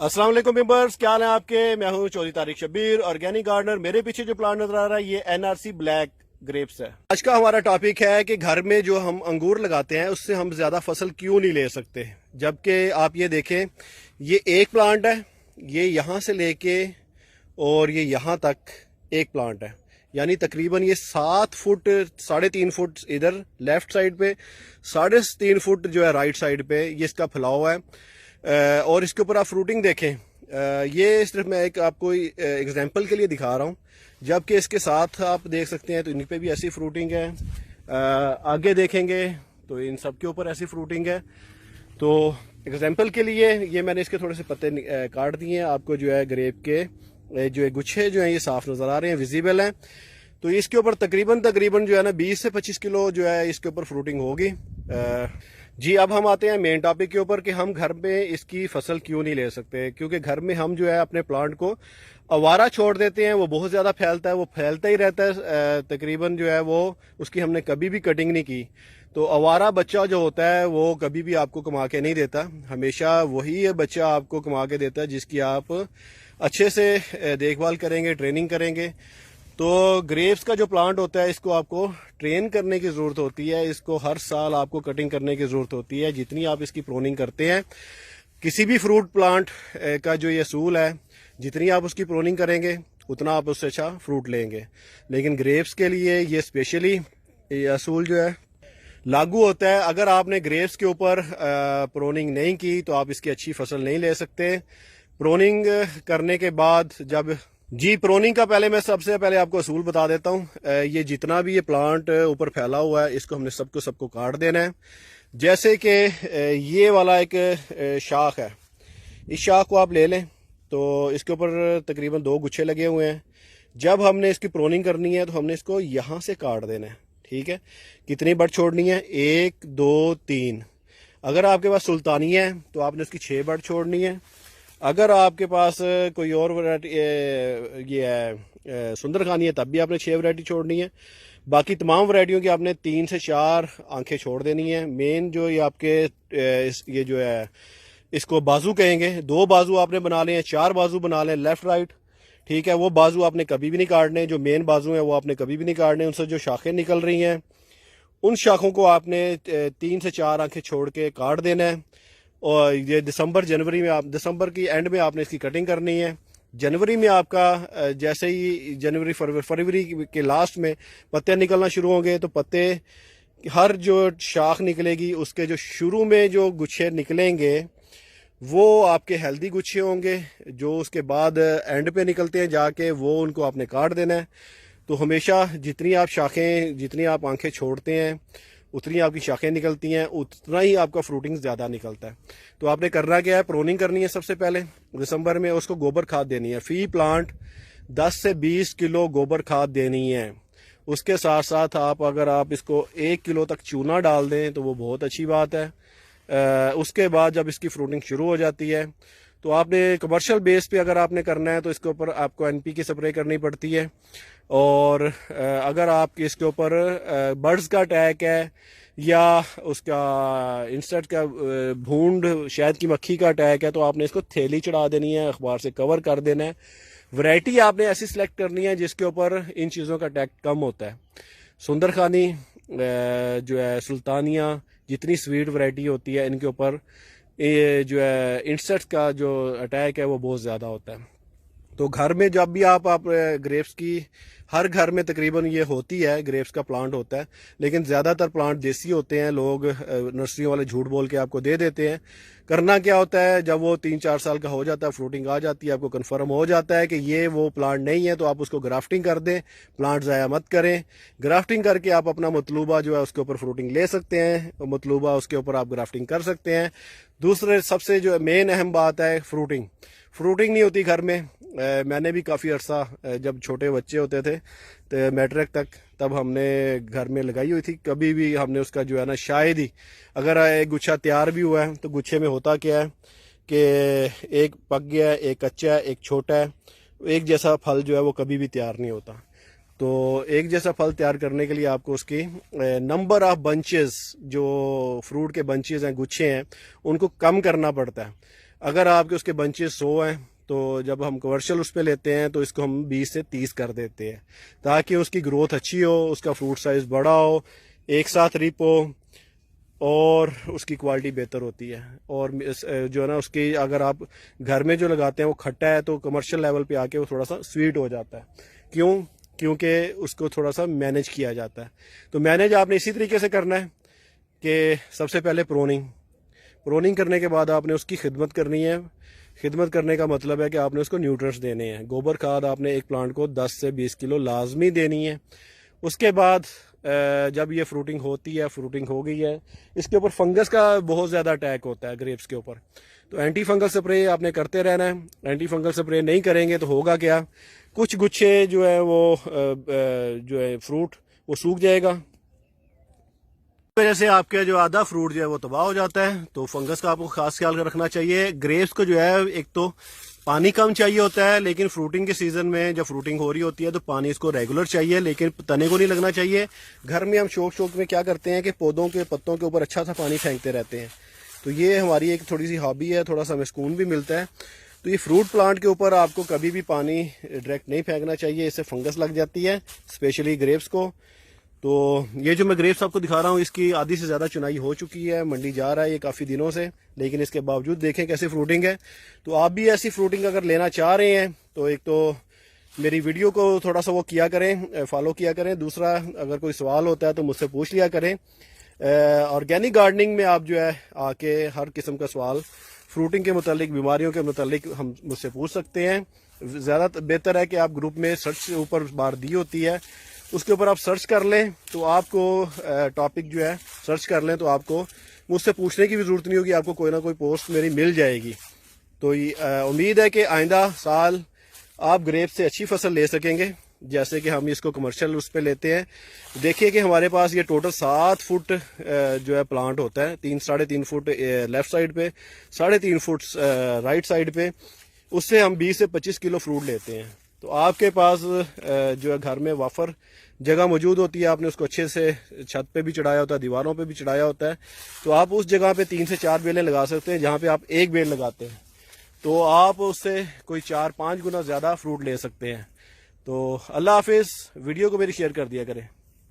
अस्सलाम वालेकुम मेंबर्स, क्या हाल है आपके। मैं हूं चौधरी तारिक शब्बीर, ऑर्गेनिक गार्डनर। मेरे पीछे जो प्लांट नजर आ रहा है ये एनआरसी ब्लैक ग्रेप्स है। आज का हमारा टॉपिक है कि घर में जो हम अंगूर लगाते हैं उससे हम ज्यादा फसल क्यों नहीं ले सकते। जबकि आप ये देखें, ये एक प्लांट है, ये यहाँ से लेके और ये यहाँ तक एक प्लांट है, यानी तकरीबन ये 7 फुट 3.5 फुट इधर लेफ्ट साइड पे, 3.5 फुट जो है राइट साइड पे ये इसका फैलाव है। और इसके ऊपर आप फ्रूटिंग देखें, ये सिर्फ मैं एक आपको एग्जांपल के लिए दिखा रहा हूँ, जबकि इसके साथ आप देख सकते हैं तो इन पे भी ऐसी फ्रूटिंग है। आगे देखेंगे तो इन सब के ऊपर ऐसी फ्रूटिंग है। तो एग्जांपल के लिए ये मैंने इसके थोड़े से पत्ते काट दिए हैं। आपको जो है ग्रेप के जो है गुच्छे जो हैं ये साफ नजर आ रहे हैं, विजिबल हैं। तो इसके ऊपर तकरीबन जो है ना 20 से 25 किलो जो है इसके ऊपर फ्रूटिंग होगी। जी, अब हम आते हैं मेन टॉपिक के ऊपर कि हम घर में इसकी फसल क्यों नहीं ले सकते। क्योंकि घर में हम जो है अपने प्लांट को आवारा छोड़ देते हैं, वो बहुत ज़्यादा फैलता है, वो फैलता ही रहता है। तकरीबन जो है वो उसकी हमने कभी भी कटिंग नहीं की। तो आवारा बच्चा जो होता है वो कभी भी आपको कमा के नहीं देता, हमेशा वही बच्चा आपको कमा के देता है जिसकी आप अच्छे से देखभाल करेंगे, ट्रेनिंग करेंगे। तो ग्रेप्स का जो प्लांट होता है इसको आपको ट्रेन करने की ज़रूरत होती है, इसको हर साल आपको कटिंग करने की ज़रूरत होती है। जितनी आप इसकी प्रोनिंग करते हैं, किसी भी फ्रूट प्लांट का जो ये असूल है, जितनी आप उसकी प्रोनिंग करेंगे उतना आप उससे अच्छा फ्रूट लेंगे। लेकिन ग्रेप्स के लिए ये स्पेशली ये असूल जो है लागू होता है। अगर आपने ग्रेप्स के ऊपर प्रोनिंग नहीं की तो आप इसकी अच्छी फसल नहीं ले सकते। प्रोनिंग करने के बाद जब प्रोनिंग का पहले मैं सबसे पहले आपको असूल बता देता हूँ। ये जितना भी ये प्लांट ऊपर फैला हुआ है इसको हमने सबको काट देना है। जैसे कि ये वाला एक शाख है, इस शाख को आप ले लें तो इसके ऊपर तकरीबन 2 गुच्छे लगे हुए हैं। जब हमने इसकी प्रोनिंग करनी है तो हमने इसको यहाँ से काट देना है, ठीक है। कितनी बड़ छोड़नी है? 1 2 3। अगर आपके पास सुल्तानी है तो आपने उसकी 6 बड़ छोड़नी है। अगर आपके पास कोई और वैरायटी ये है सुंदरखानी है तब भी आपने 6 वैरायटी छोड़नी है। बाकी तमाम वैरायटियों की आपने 3 से 4 आंखें छोड़ देनी है। मेन जो ये आपके ये जो है इसको बाजू कहेंगे, 2 बाजू आपने बना लें, 4 बाजू बना लें, लेफ्ट राइट, ठीक है। वो बाजू आपने कभी भी नहीं काटने, जो मेन बाजू है वो आपने कभी भी नहीं काटने। उनसे जो शाखें निकल रही हैं उन शाखों को आपने 3 से 4 आंखें छोड़ के काट देना है। और ये जनवरी में आप दिसंबर की एंड में आपने इसकी कटिंग करनी है। जनवरी में आपका जैसे ही जनवरी फरवरी के लास्ट में पत्ते निकलना शुरू होंगे तो पत्ते हर जो शाख निकलेगी उसके जो शुरू में जो गुच्छे निकलेंगे वो आपके हेल्दी गुच्छे होंगे। जो उसके बाद एंड पे निकलते हैं जाके वो उनको आपने काट देना है। तो हमेशा जितनी आप आंखें छोड़ते हैं उतनी आपकी शाखें निकलती हैं, उतना ही आपका फ्रूटिंग ज़्यादा निकलता है। तो आपने करना क्या है, प्रोनिंग करनी है सबसे पहले दिसंबर में। उसको गोबर खाद देनी है, फी प्लांट 10 से 20 किलो गोबर खाद देनी है। उसके साथ साथ अगर आप इसको 1 किलो तक चूना डाल दें तो वो बहुत अच्छी बात है। उसके बाद जब इसकी फ्रूटिंग शुरू हो जाती है तो आपने कमर्शियल बेस पे अगर आपने करना है तो इसके ऊपर आपको NP स्प्रे करनी पड़ती है। और अगर आपके इसके ऊपर बर्ड्स का अटैक है या उसका इंसेक्ट का भूंड शहद की मक्खी का अटैक है तो आपने इसको थैली चढ़ा देनी है, अखबार से कवर कर देना है। वैरायटी आपने ऐसी सिलेक्ट करनी है जिसके ऊपर इन चीज़ों का अटैक कम होता है। सुंदरखानी जो है, सुल्तानिया, जितनी स्वीट वैरायटी होती है इनके ऊपर ये जो है इंसेक्ट का जो अटैक है वो बहुत ज़्यादा होता है। तो घर में जब भी आप ग्रेप्स की, हर घर में तकरीबन ये होती है, ग्रेप्स का प्लांट होता है, लेकिन ज़्यादातर प्लांट देसी होते हैं। लोग नर्सरी वाले झूठ बोल के आपको दे देते हैं। करना क्या होता है, जब वो 3-4 साल का हो जाता है, फ्रूटिंग आ जाती है, आपको कन्फर्म हो जाता है कि ये वो प्लांट नहीं है तो आप उसको ग्राफ्टिंग कर दें। प्लांट ज़ाया मत करें, ग्राफ्टिंग करके आप अपना मतलूबा जो है उसके ऊपर फ्रूटिंग ले सकते हैं। मतलूबा उसके ऊपर आप ग्राफ्टिंग कर सकते हैं। दूसरे सबसे जो मेन अहम बात है फ्रूटिंग नहीं होती घर में। मैंने भी काफ़ी अरसा जब छोटे बच्चे होते थे तो मैट्रिक तक, तब हमने घर में लगाई हुई थी। कभी भी हमने उसका जो है ना, शायद ही अगर एक गुच्छा तैयार भी हुआ है तो गुच्छे में होता क्या है कि एक पक गया है, एक कच्चा है, एक छोटा है। एक जैसा फल जो है वो कभी भी तैयार नहीं होता। तो एक जैसा फल तैयार करने के लिए आपको उसकी नंबर ऑफ बंचेस, जो फ्रूट के बंचेस हैं, गुच्छे हैं, उनको कम करना पड़ता है। अगर आपके उसके बंचेस 100 हैं तो जब हम कमर्शियल उस पर लेते हैं तो इसको हम 20 से 30 कर देते हैं, ताकि उसकी ग्रोथ अच्छी हो, उसका फ्रूट साइज बड़ा हो, एक साथ रिप हो और उसकी क्वालिटी बेहतर होती है। और जो है ना उसकी, अगर आप घर में जो लगाते हैं वो खट्टा है तो कमर्शियल लेवल पे आके वो थोड़ा सा स्वीट हो जाता है। क्यों? क्योंकि उसको थोड़ा सा मैनेज किया जाता है। तो मैनेज आपने इसी तरीके से करना है कि सबसे पहले प्रोनिंग करने के बाद आपने उसकी खिदमत करनी है। खिदमत करने का मतलब है कि आपने उसको न्यूट्रिएंट्स देने हैं। गोबर खाद आपने एक प्लांट को 10 से 20 किलो लाजमी देनी है। उसके बाद जब ये फ्रूटिंग होती है, फ्रूटिंग हो गई है, इसके ऊपर फंगस का बहुत ज़्यादा अटैक होता है ग्रेप्स के ऊपर, तो एंटी फंगल स्प्रे आपने करते रहना है। एंटी फंगल स्प्रे नहीं करेंगे तो होगा क्या, कुछ गुच्छे जो है वो जो है फ्रूट वो सूख जाएगा, वजह से आपके जो आधा फ्रूट जो है वो तबाह हो जाता है। तो फंगस का आपको खास ख्याल रखना चाहिए। ग्रेप्स को जो है एक तो पानी कम चाहिए होता है, लेकिन फ्रूटिंग के सीजन में जब फ्रूटिंग हो रही होती है तो पानी इसको रेगुलर चाहिए, लेकिन तने को नहीं लगना चाहिए। घर में हम शौक में क्या करते हैं कि पौधों के पत्तों के ऊपर अच्छा सा पानी फेंकते रहते हैं, तो ये हमारी एक थोड़ी सी हॉबी है, थोड़ा सा हमें सुकून भी मिलता है। तो ये फ्रूट प्लांट के ऊपर आपको कभी भी पानी डायरेक्ट नहीं फेंकना चाहिए, इससे फंगस लग जाती है, स्पेशली ग्रेप्स को। तो ये जो मैं ग्रेप्स आपको दिखा रहा हूँ, इसकी आधी से ज़्यादा चुनाई हो चुकी है, मंडी जा रहा है ये काफ़ी दिनों से, लेकिन इसके बावजूद देखें कैसी फ्रूटिंग है। तो आप भी ऐसी फ्रूटिंग अगर लेना चाह रहे हैं तो एक तो मेरी वीडियो को थोड़ा सा वो किया करें, फॉलो किया करें। दूसरा, अगर कोई सवाल होता है तो मुझसे पूछ लिया करें। ऑर्गेनिक गार्डनिंग में आप जो है आके हर किस्म का सवाल फ्रूटिंग के मुतालिक, बीमारियों के मुतालिक हम मुझसे पूछ सकते हैं। ज़्यादा बेहतर है कि आप ग्रुप में सर्च ऊपर बार दी होती है, उसके ऊपर आप सर्च कर लें, तो आपको टॉपिक जो है सर्च कर लें तो आपको मुझसे पूछने की भी ज़रूरत नहीं होगी, आपको कोई ना कोई पोस्ट मेरी मिल जाएगी। तो उम्मीद है कि आइंदा साल आप ग्रेप से अच्छी फसल ले सकेंगे, जैसे कि हम इसको कमर्शियल उस पर लेते हैं। देखिए कि हमारे पास ये टोटल 7 फुट जो है प्लांट होता है, 3-3.5 फुट लेफ्ट साइड पे, 3.5 फुट राइट साइड पे, उससे हम 20 से 25 किलो फ्रूट लेते हैं। तो आपके पास जो है घर में वाफर जगह मौजूद होती है, आपने उसको अच्छे से छत पे भी चढ़ाया होता है, दीवारों पे भी चढ़ाया होता है, तो आप उस जगह पे 3 से 4 बेलें लगा सकते हैं। जहाँ पे आप एक बेल लगाते हैं तो आप उससे कोई 4-5 गुना ज़्यादा फ्रूट ले सकते हैं। तो अल्लाह हाफिज़, वीडियो को मेरी शेयर कर दिया करें।